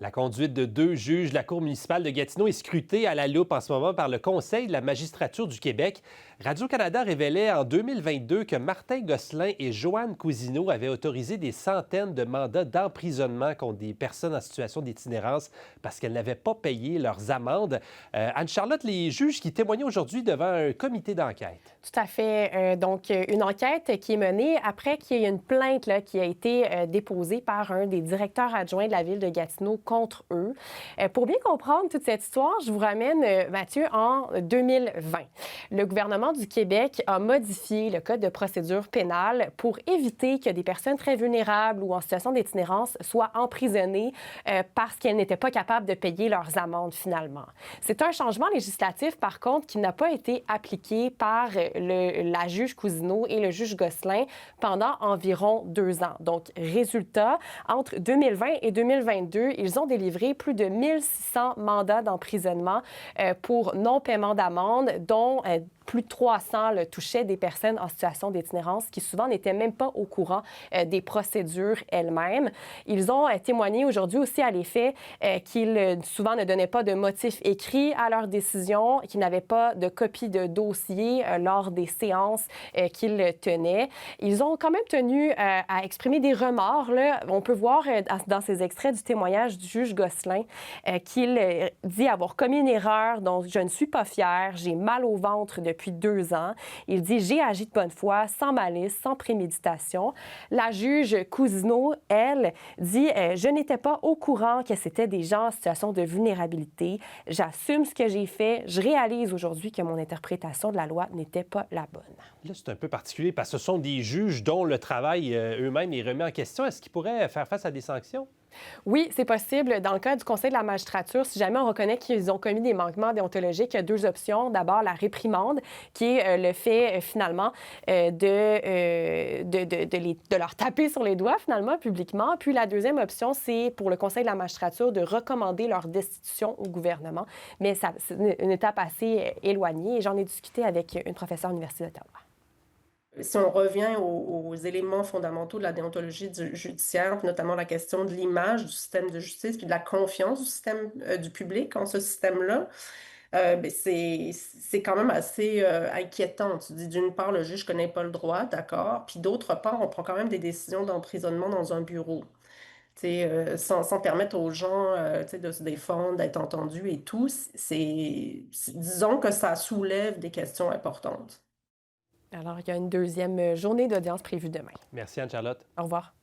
La conduite de deux juges de la Cour municipale de Gatineau est scrutée à la loupe en ce moment par le Conseil de la magistrature du Québec. Radio-Canada révélait en 2022 que Martin Gosselin et Joanne Cousineau avaient autorisé des centaines de mandats d'emprisonnement contre des personnes en situation d'itinérance parce qu'elles n'avaient pas payé leurs amendes. Anne-Charlotte, les juges qui témoignaient aujourd'hui devant un comité d'enquête. Tout à fait. Donc, une enquête qui est menée après qu'il y ait une plainte là, qui a été déposée par un des directeurs adjoints de la ville de Gatineau contre eux. Pour bien comprendre toute cette histoire, je vous ramène, Mathieu, en 2020. Le gouvernement du Québec a modifié le Code de procédure pénale pour éviter que des personnes très vulnérables ou en situation d'itinérance soient emprisonnées parce qu'elles n'étaient pas capables de payer leurs amendes finalement. C'est un changement législatif, par contre, qui n'a pas été appliqué par la juge Cousineau et le juge Gosselin pendant environ 2 ans. Donc, résultat, entre 2020 et 2022, ils ont délivré plus de 1600 mandats d'emprisonnement pour non-paiement d'amende, dont plus de 300 touchaient des personnes en situation d'itinérance qui souvent n'étaient même pas au courant des procédures elles-mêmes. Ils ont témoigné aujourd'hui aussi à l'effet qu'ils souvent ne donnaient pas de motifs écrits à leurs décisions, qu'ils n'avaient pas de copie de dossier lors des séances qu'ils tenaient. Ils ont quand même tenu à exprimer des remords. Là. On peut voir dans ces extraits du témoignage du juge Gosselin qu'il dit avoir commis une erreur dont je ne suis pas fier, j'ai mal au ventre depuis 2 ans. Il dit « J'ai agi de bonne foi, sans malice, sans préméditation ». La juge Cousineau, elle, dit « Je n'étais pas au courant que c'était des gens en situation de vulnérabilité. J'assume ce que j'ai fait. Je réalise aujourd'hui que mon interprétation de la loi n'était pas la bonne. » Là, c'est un peu particulier parce que ce sont des juges dont le travail eux-mêmes est remis en question. Est-ce qu'ils pourraient faire face à des sanctions? Oui, c'est possible. Dans le cas du Conseil de la magistrature, si jamais on reconnaît qu'ils ont commis des manquements déontologiques, il y a 2 options. D'abord, la réprimande, qui est le fait, finalement, de leur taper sur les doigts, finalement, publiquement. Puis la deuxième option, c'est pour le Conseil de la magistrature de recommander leur destitution au gouvernement. Mais c'est une étape assez éloignée. Et j'en ai discuté avec une professeure à l'Université d'Ottawa. Si on revient aux éléments fondamentaux de la déontologie judiciaire, puis notamment la question de l'image du système de justice, puis de la confiance du système du public en ce système-là, c'est quand même assez inquiétant. Tu dis, d'une part, le juge ne connaît pas le droit, d'accord, puis d'autre part, on prend quand même des décisions d'emprisonnement dans un bureau. Sans permettre aux gens de se défendre, d'être entendus et tout, disons que ça soulève des questions importantes. Alors, il y a une deuxième journée d'audience prévue demain. Merci, Anne-Charlotte. Au revoir.